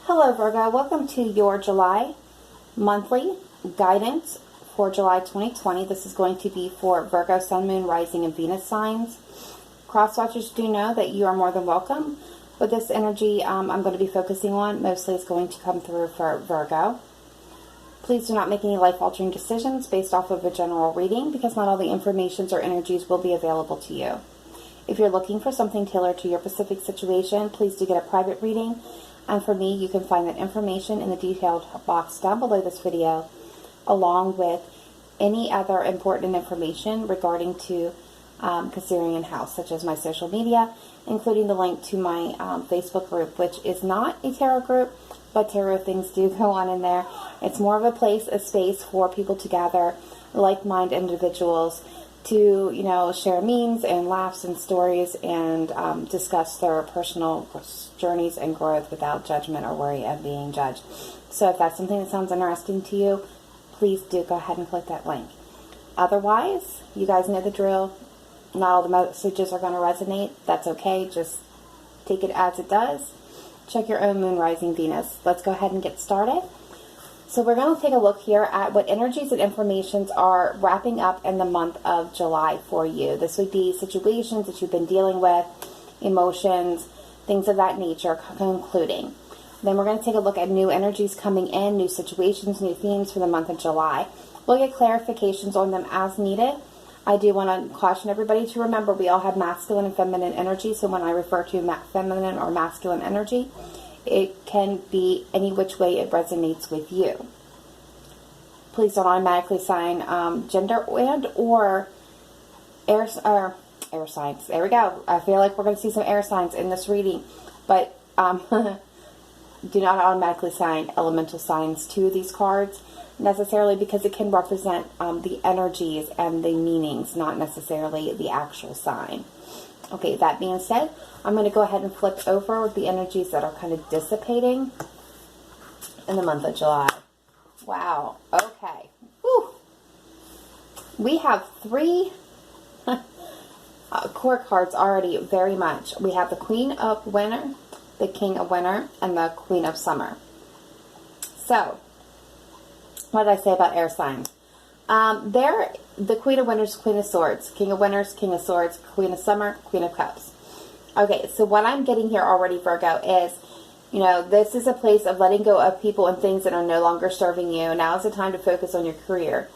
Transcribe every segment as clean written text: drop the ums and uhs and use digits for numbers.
Hello Virgo, welcome to your July monthly guidance for July 2020. This is going to be for Virgo, Sun, Moon, Rising, and Venus signs. Cross-watchers do know that you are more than welcome, but this energy I'm going to be focusing on mostly is going to come through for Virgo. Please do not make any life-altering decisions based off of a general reading because not all the informations or energies will be available to you. If you're looking for something tailored to your specific situation, please do get a private reading. And for me, you can find that information in the detailed box down below this video, along with any other important information regarding to Cancerian house, such as my social media, including the link to my Facebook group, which is not a tarot group, but tarot things do go on in there. It's more of a place, a space for people to gather, like-minded individuals, to, share memes and laughs and stories and discuss their personal journeys and growth without judgment or worry of being judged. So if that's something that sounds interesting to you, please do go ahead and click that link. Otherwise, you guys know the drill. Not all the messages are going to resonate. That's okay. Just take it as it does. Check your own moon, rising, Venus. Let's go ahead and get started. So we're going to take a look here at what energies and informations are wrapping up in the month of July for you. This would be situations that you've been dealing with, emotions, things of that nature concluding. Then we're going to take a look at new energies coming in, new situations, new themes for the month of July. We'll get clarifications on them as needed. I do want to caution everybody to remember we all have masculine and feminine energy. So when I refer to feminine or masculine energy, it can be any which way it resonates with you. Please don't automatically sign gender and or air signs. There we go. I feel like we're going to see some air signs in this reading, but do not automatically sign elemental signs to these cards necessarily because it can represent the energies and the meanings, not necessarily the actual sign. Okay, that being said, I'm going to go ahead and flip over the energies that are kind of dissipating in the month of July. Wow. Okay. Whew. We have three core cards already very much. We have the Queen of Winter, the King of Winter, and the Queen of Summer. So, what did I say about air signs? The Queen of Winter's Queen of Swords, King of Winter's King of Swords, Queen of Summer, Queen of Cups. Okay, so what I'm getting here already, Virgo, is, this is a place of letting go of people and things that are no longer serving you. Now is the time to focus on your career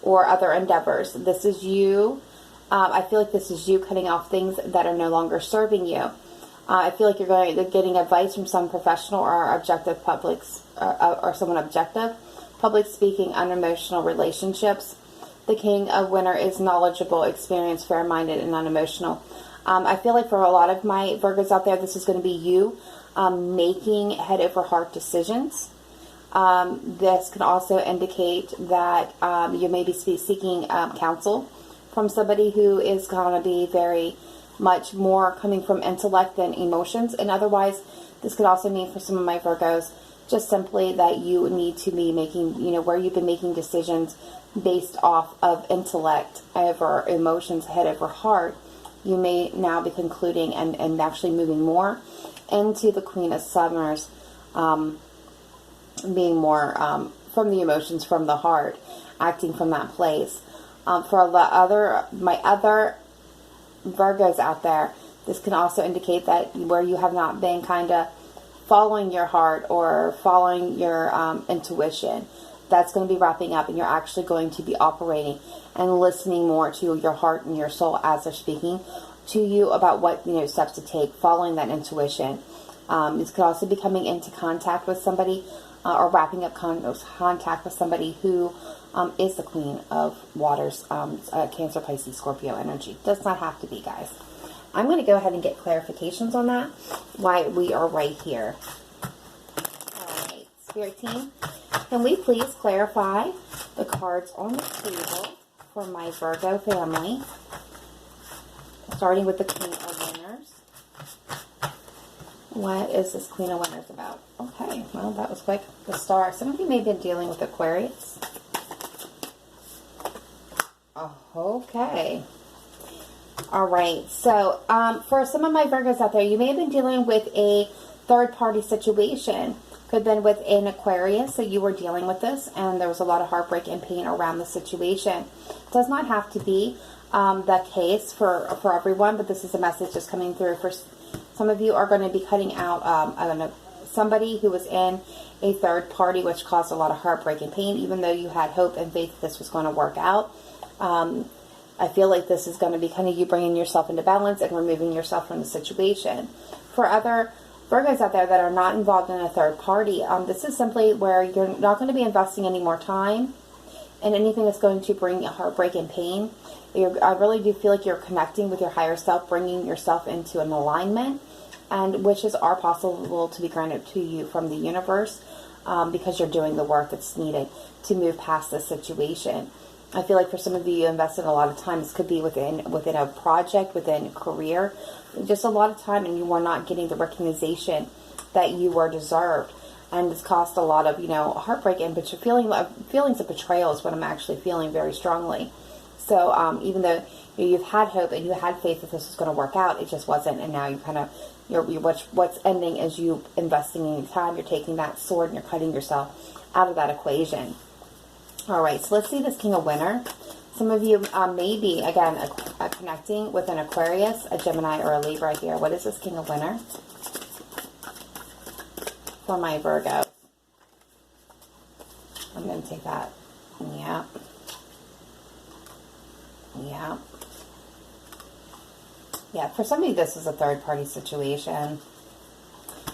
or other endeavors. This is you. I feel like this is you cutting off things that are no longer serving you. I feel like you're getting advice from some professional or objective or someone objective. Public speaking, unemotional relationships. The King of Winter is knowledgeable, experienced, fair-minded, and unemotional. I feel like for a lot of my Virgos out there, this is going to be you making head-over-heart decisions. This can also indicate that you may be seeking counsel from somebody who is going to be very much more coming from intellect than emotions. And otherwise, this could also mean for some of my Virgos, just simply that you need to be making, where you've been making decisions based off of intellect over emotions, head over heart, you may now be concluding and actually moving more into the Queen of Summers, being more from the emotions, from the heart, acting from that place. For my other Virgos out there, this can also indicate that where you have not been kind of following your heart or following your intuition, that's going to be wrapping up, and you're actually going to be operating and listening more to your heart and your soul as they're speaking to you about what steps to take, following that intuition. This could also be coming into contact with somebody or wrapping up contact with somebody who is the Queen of Waters, Cancer, Pisces, Scorpio energy. Does not have to be, guys. I'm going to go ahead and get clarifications on that, why we are right here. Alright, Spirit Team, can we please clarify the cards on the table for my Virgo family, starting with the Queen of Winners. What is this Queen of Winners about? Okay, well, that was quick. The Star. Some of you may have been dealing with Aquarius. Oh, okay. All right. So, for some of my Virgos out there, you may have been dealing with a third-party situation. Could have been with an Aquarius that you were dealing with this, and there was a lot of heartbreak and pain around the situation. It does not have to be the case for everyone, but this is a message just coming through. For some of you are going to be cutting out, I don't know, somebody who was in a third party, which caused a lot of heartbreak and pain, even though you had hope and faith this was going to work out. I feel like this is going to be kind of you bringing yourself into balance and removing yourself from the situation. For other Virgos out there that are not involved in a third party, this is simply where you're not going to be investing any more time in anything that's going to bring heartbreak and pain. I really do feel like you're connecting with your higher self, bringing yourself into an alignment, and wishes are possible to be granted to you from the universe because you're doing the work that's needed to move past this situation. I feel like for some of you, you invested a lot of time. This could be within a project, within a career, just a lot of time, and you were not getting the recognition that you were deserved. And it's caused a lot of, heartbreak and feelings of betrayal is what I'm actually feeling very strongly. So even though you've had hope and you had faith that this was going to work out, it just wasn't. And now what's ending is you investing in your time. You're taking that sword and you're cutting yourself out of that equation. All right, so let's see this King of Winter. Some of you may be, again, connecting with an Aquarius, a Gemini, or a Libra here. What is this King of Winter for my Virgo? I'm going to take that. Yeah. Yeah. Yeah, for some of you, this is a third-party situation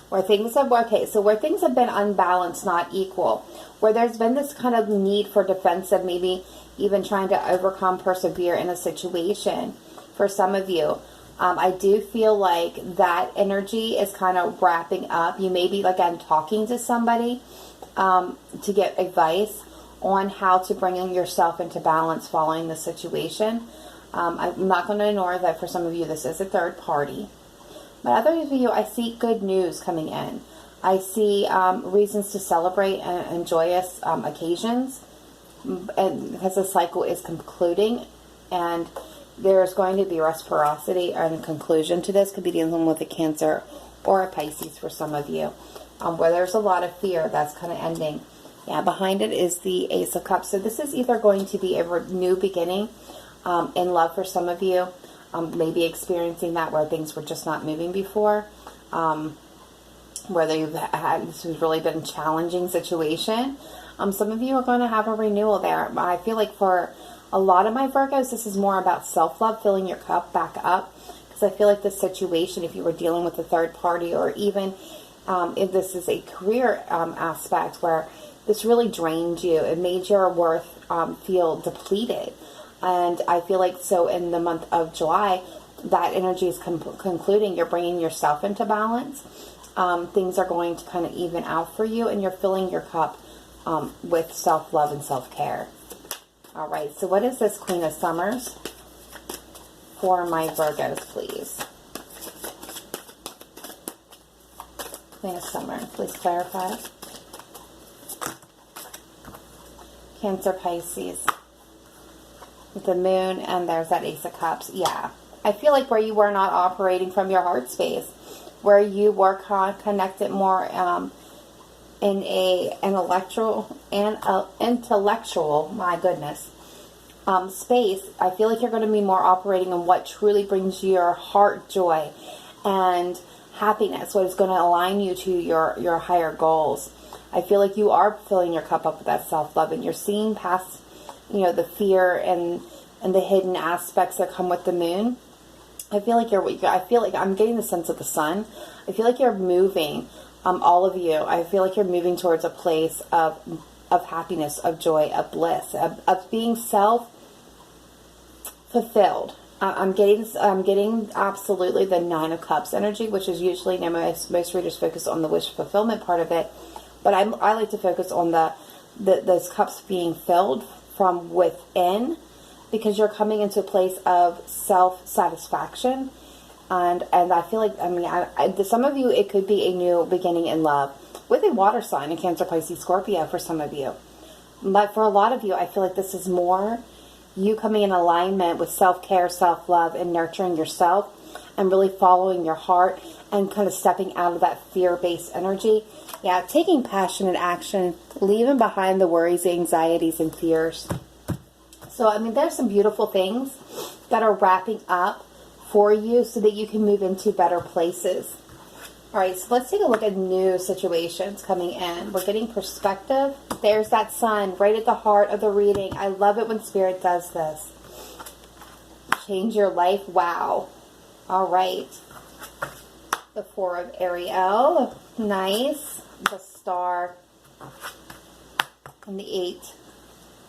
where things have, where things have been unbalanced, not equal, where there's been this kind of need for defensive, maybe even trying to overcome, persevere in a situation. For some of you, I do feel like that energy is kind of wrapping up. You may be, again, talking to somebody to get advice on how to bring yourself into balance following the situation. I'm not going to ignore that for some of you, this is a third party. But others of you, I see good news coming in. I see reasons to celebrate and joyous occasions, and because the cycle is concluding, and there's going to be reciprocity and conclusion to this. Could be dealing with a Cancer or a Pisces for some of you, where there's a lot of fear that's kind of ending. Yeah, behind it is the Ace of Cups. So this is either going to be a new beginning in love for some of you. Maybe experiencing that where things were just not moving before, whether you've had, this has really been a challenging situation. Some of you are going to have a renewal there. I feel like for a lot of my Virgos, this is more about self-love, filling your cup back up, because I feel like this situation, if you were dealing with a third party, or even if this is a career aspect where this really drained you, it made your worth feel depleted. And I feel like, so in the month of July, that energy is concluding. You're bringing yourself into balance. Things are going to kind of even out for you, and you're filling your cup with self-love and self-care. All right, so what is this Queen of Summers for my Virgos, please? Queen of Summer, please clarify. Cancer, Pisces. With the Moon, and there's that Ace of Cups. Yeah. I feel like where you were not operating from your heart space, where you were connected more in a intellectual, my goodness, space. I feel like you're going to be more operating on what truly brings your heart joy and happiness, what is going to align you to your higher goals. I feel like you are filling your cup up with that self-love, and you're seeing past the fear and the hidden aspects that come with the Moon. I feel like I'm getting the sense of the Sun. I feel like you're moving, all of you. I feel like you're moving towards a place of happiness, of joy, of bliss, of being self-fulfilled. I'm getting absolutely the Nine of Cups energy, which is usually, most readers focus on the wish fulfillment part of it, but I like to focus on those cups being filled from within, because you're coming into a place of self-satisfaction, and I feel like, some of you, it could be a new beginning in love with a water sign, a Cancer, Pisces, Scorpio for some of you. But for a lot of you, I feel like this is more you coming in alignment with self-care, self-love, and nurturing yourself, and really following your heart and kind of stepping out of that fear-based energy. Yeah, taking passionate action, leaving behind the worries, anxieties, and fears. So, I mean, there's some beautiful things that are wrapping up for you so that you can move into better places. All right, so let's take a look at new situations coming in. We're getting perspective. There's that sun right at the heart of the reading. I love it when Spirit does this. Change your life. Wow. All right. The Four of Ariel. Nice. The Star. And the Eight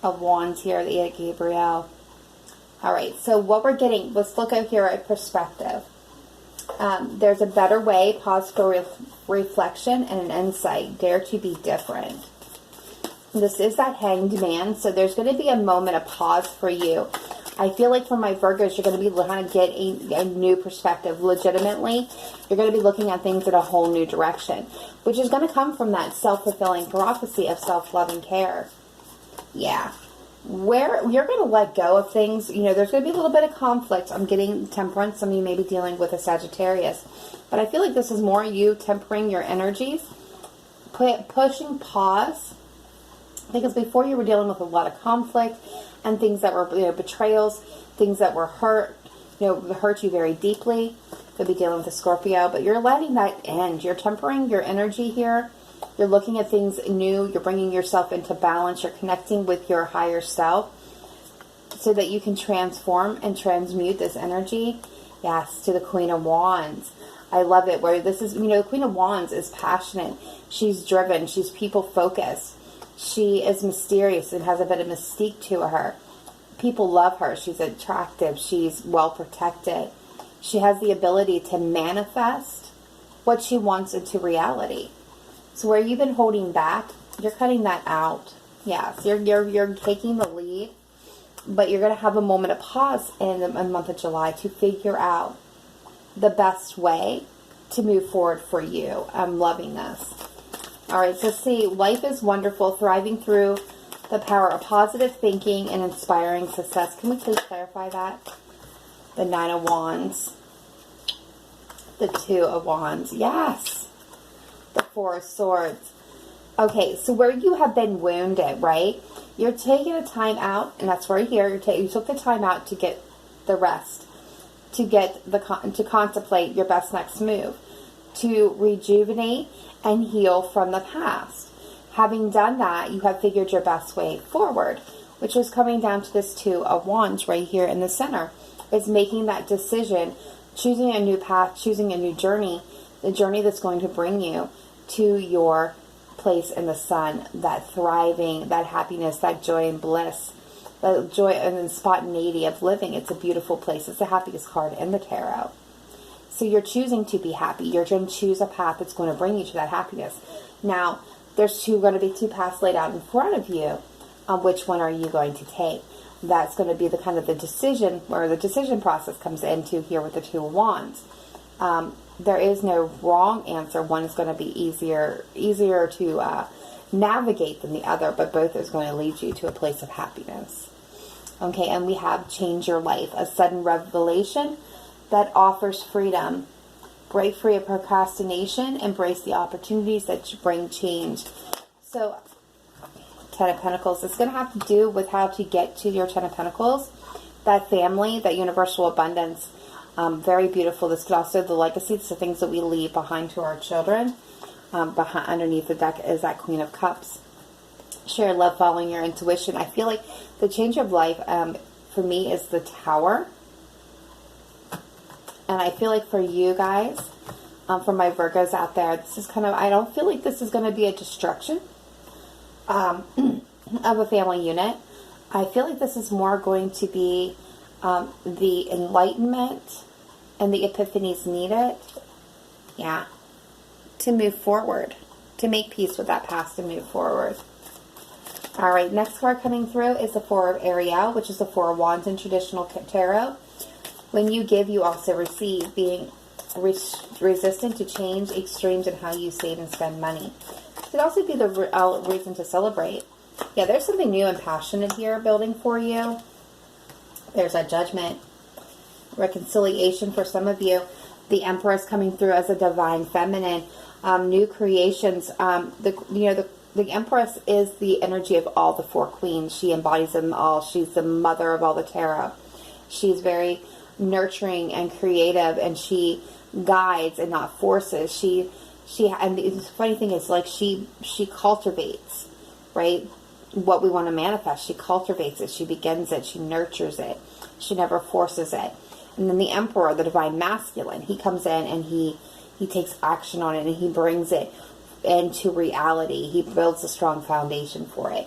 of Wands here. The Eight of Gabriel. All right, so what we're getting, let's look out here at perspective. There's a better way, pause for reflection and an insight. Dare to be different. This is that Hanged Man, so there's going to be a moment of pause for you. I feel like for my Virgos, you're going to be trying to get a new perspective. Legitimately, you're going to be looking at things in a whole new direction, which is going to come from that self-fulfilling prophecy of self-love and care. Yeah. Where you're going to let go of things, you know, there's going to be a little bit of conflict. I'm getting Temperance. Some of you may be dealing with a Sagittarius. But I feel like this is more you tempering your energies, pushing pause. Because before you were dealing with a lot of conflict and things that were, you know, betrayals, things that were hurt, you know, hurt you very deeply. Could be dealing with a Scorpio, but you're letting that end. You're tempering your energy here. You're looking at things new. You're bringing yourself into balance. You're connecting with your higher self so that you can transform and transmute this energy. Yes, to the Queen of Wands. I love it where this is, you know, the Queen of Wands is passionate. She's driven. She's people focused. She is mysterious and has a bit of mystique to her. People love her. She's attractive. She's well protected. She has the ability to manifest what she wants into reality. So where you've been holding back, you're cutting that out. Yes, you're taking the lead, but you're going to have a moment of pause in the month of July to figure out the best way to move forward for you. I'm loving this. All right, so see, life is wonderful, thriving through the power of positive thinking and inspiring success. Can we please clarify that? The Nine of Wands. The Two of Wands. Yes. The Four of Swords. Okay, so where you have been wounded, right? You're taking a time out, and that's right here. You took the time out to get the rest, to get to contemplate your best next move, to rejuvenate and heal from the past. Having done that, you have figured your best way forward, which is coming down to this Two of Wands right here in the center. Is making that decision, choosing a new path, choosing a new journey, the journey that's going to bring you to your place in the sun, that thriving, that happiness, that joy and bliss, the joy and spontaneity of living. It's a beautiful place. It's the happiest card in the tarot. So you're choosing to be happy. You're going to choose a path that's going to bring you to that happiness. Now, there's going to be two paths laid out in front of you. Which one are you going to take? That's going to be the kind of the decision, where the decision process comes into here with the Two of Wands. There is no wrong answer. One is going to be easier to navigate than the other, but both is going to lead you to a place of happiness. Okay, and we have Change Your Life, a sudden revelation that offers freedom. Break free of procrastination, embrace the opportunities that bring change. So, Ten of Pentacles, it's going to have to do with how to get to your Ten of Pentacles, that family, that universal abundance. Very beautiful. This could also, the legacy, it's the things that we leave behind to our children. Underneath the deck is that Queen of Cups. Share love, following your intuition. I feel like the change of life, for me, is the Tower. And I feel like for you guys, for my Virgos out there, this is kind of, I don't feel like this is going to be a destruction of a family unit. I feel like this is more going to be the enlightenment and the epiphanies needed, yeah, to move forward, to make peace with that past and move forward. All right, next card coming through is the Four of Ariel, which is the Four of Wands in traditional tarot. When you give, you also receive, being resistant to change, extremes in how you save and spend money. It could also be the reason to celebrate. Yeah, there's something new and passionate here building for you. There's a Judgment, reconciliation for some of you. The Empress coming through as a divine feminine, new creations. The Empress is the energy of all the four queens. She embodies them all. She's the mother of all the tarot. She's very nurturing and creative, and she guides and not forces. And the funny thing is, like, she cultivates, right, what we want to manifest. She cultivates it. She begins it. She nurtures it. She never forces it. And then the Emperor, the divine masculine, he comes in and he takes action on it, and he brings it into reality. He builds a strong foundation for it.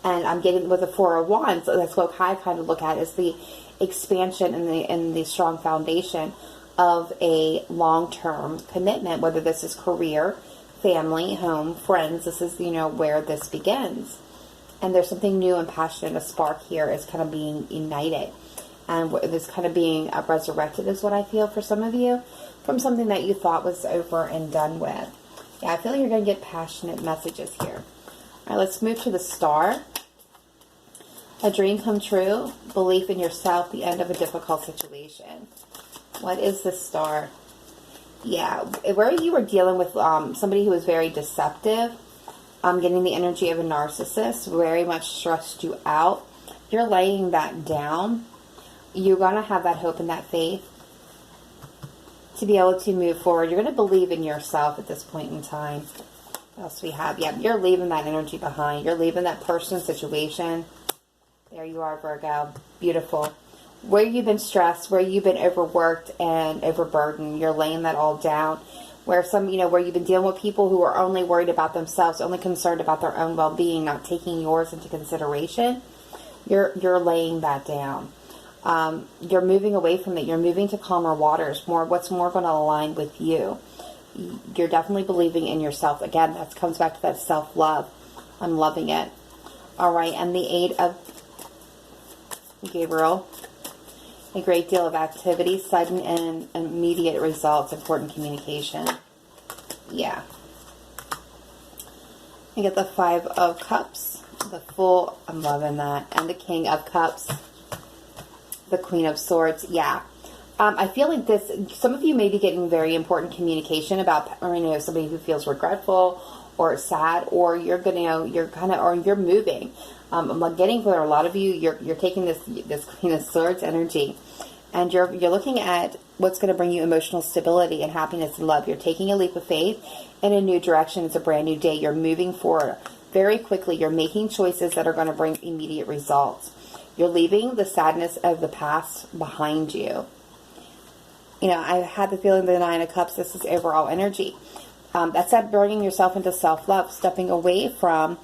And I'm getting with the Four of Wands, that's what I kind of look at, is the expansion and the strong foundation of a long-term commitment, whether this is career, family, home, friends. This is, where this begins. And there's something new and passionate. A spark here is kind of being ignited. And this kind of being resurrected is what I feel for some of you, from something that you thought was over and done with. Yeah, I feel like you're going to get passionate messages here. All right, let's move to the Star. A dream come true, belief in yourself, the end of a difficult situation. What is the Star? Yeah, where you were dealing with somebody who was very deceptive, getting the energy of a narcissist, very much stressed you out. You're laying that down. You're going to have that hope and that faith to be able to move forward. You're going to believe in yourself at this point in time. What else we have? Yeah, you're leaving that energy behind. You're leaving that person, situation. There you are, Virgo. Beautiful. Where you've been stressed, where you've been overworked and overburdened, you're laying that all down. Where where you've been dealing with people who are only worried about themselves, only concerned about their own well-being, not taking yours into consideration. You're laying that down. You're moving away from it. You're moving to calmer waters. What's more going to align with you. You're definitely believing in yourself. Again, that comes back to that self-love. I'm loving it. All right, and the Eight of Gabriel. A great deal of activity, sudden and immediate results, important communication. Yeah. You get the Five of Cups, the Fool, I'm loving that, and the King of Cups, the Queen of Swords. Yeah. I feel like some of you may be getting very important communication about, somebody who feels regretful or sad, or you're moving. I'm getting for a lot of you, you're taking this Queen of Swords energy, and you're looking at what's going to bring you emotional stability and happiness and love. You're taking a leap of faith in a new direction. It's a brand new day. You're moving forward very quickly. You're making choices that are going to bring immediate results. You're leaving the sadness of the past behind you. I had the feeling the Nine of Cups, this is overall energy. That's that bringing yourself into self-love, stepping away from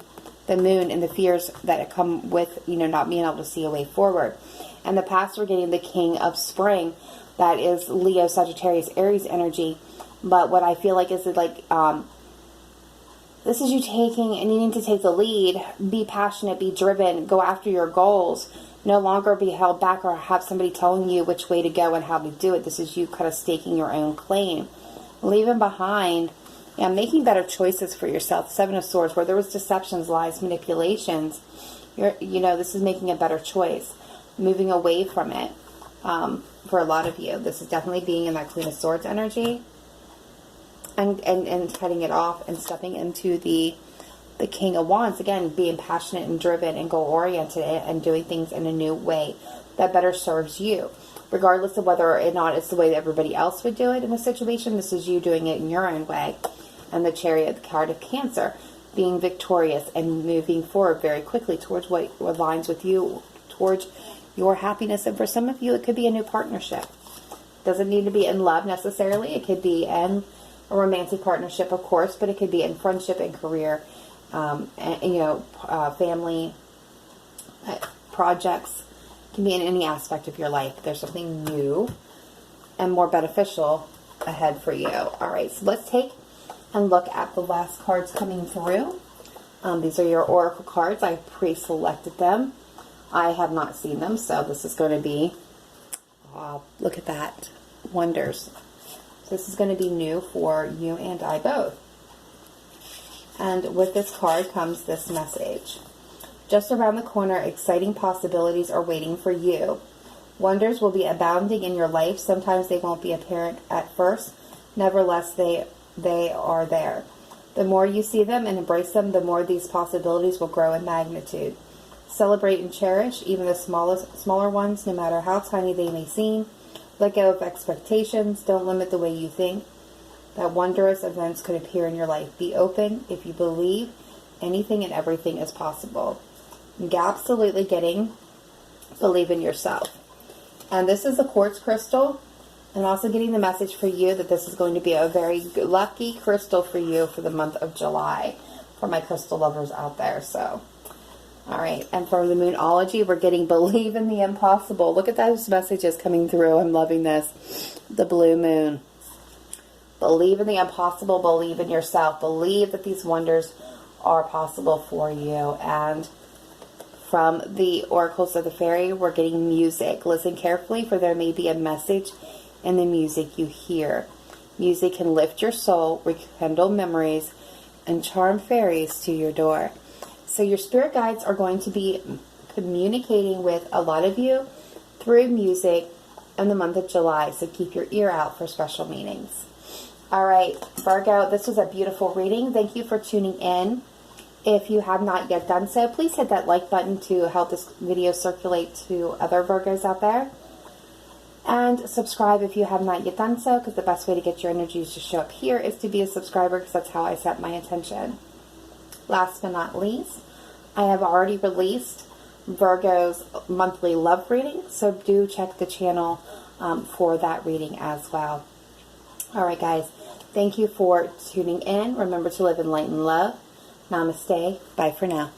the Moon and the fears that come with, not being able to see a way forward. And the past, we're getting the King of Spring. That is Leo, Sagittarius, Aries energy. But what I feel like is that, this is you taking and needing to take the lead, be passionate, be driven, go after your goals, no longer be held back or have somebody telling you which way to go and how to do it. This is you kind of staking your own claim, leaving behind, making better choices for yourself. Seven of Swords, where there was deceptions, lies, manipulations, this is making a better choice, moving away from it. For a lot of you, this is definitely being in that Queen of Swords energy, and cutting it off and stepping into the King of Wands, again, being passionate and driven and goal-oriented and doing things in a new way that better serves you. Regardless of whether or not it's the way that everybody else would do it in the situation, this is you doing it in your own way. And the Chariot, the card of Cancer, being victorious and moving forward very quickly towards what aligns with you, towards your happiness. And for some of you, it could be a new partnership. Doesn't need to be in love necessarily. It could be in a romantic partnership, of course, but it could be in friendship and career, family, projects. It can be in any aspect of your life. There's something new and more beneficial ahead for you. All right, so let's take and look at the last cards coming through. These are your oracle cards. I pre-selected them. I have not seen them, so this is going to be, look at that, wonders. So this is going to be new for you and I both. And with this card comes this message. Just around the corner, exciting possibilities are waiting for you. Wonders will be abounding in your life. Sometimes they won't be apparent at first. Nevertheless, they are there. The more you see them and embrace them, the more these possibilities will grow in magnitude. Celebrate and cherish even the smaller ones, no matter how tiny they may seem. Let go of expectations. Don't limit the way you think that wondrous events could appear in your life. Be open. If you believe, anything and everything is possible. You're absolutely believe in yourself. And this is a quartz crystal. I'm also getting the message for you that this is going to be a very lucky crystal for you for the month of July, for my crystal lovers out there. So, all right. And from the Moonology, we're getting believe in the impossible. Look at those messages coming through. I'm loving this. The blue moon. Believe in the impossible. Believe in yourself. Believe that these wonders are possible for you. And from the oracles of the fairy, we're getting music. Listen carefully, for there may be a message in the music you hear. Music can lift your soul, rekindle memories, and charm fairies to your door. So your spirit guides are going to be communicating with a lot of you through music in the month of July. So keep your ear out for special meanings. All right, Virgo, this was a beautiful reading. Thank you for tuning in. If you have not yet done so, please hit that like button to help this video circulate to other Virgos out there. And subscribe if you have not yet done so, because the best way to get your energies to show up here is to be a subscriber, because that's how I set my intention. Last but not least, I have already released Virgo's monthly love reading, so do check the channel for that reading as well. All right, guys, thank you for tuning in. Remember to live in light and love. Namaste. Bye for now.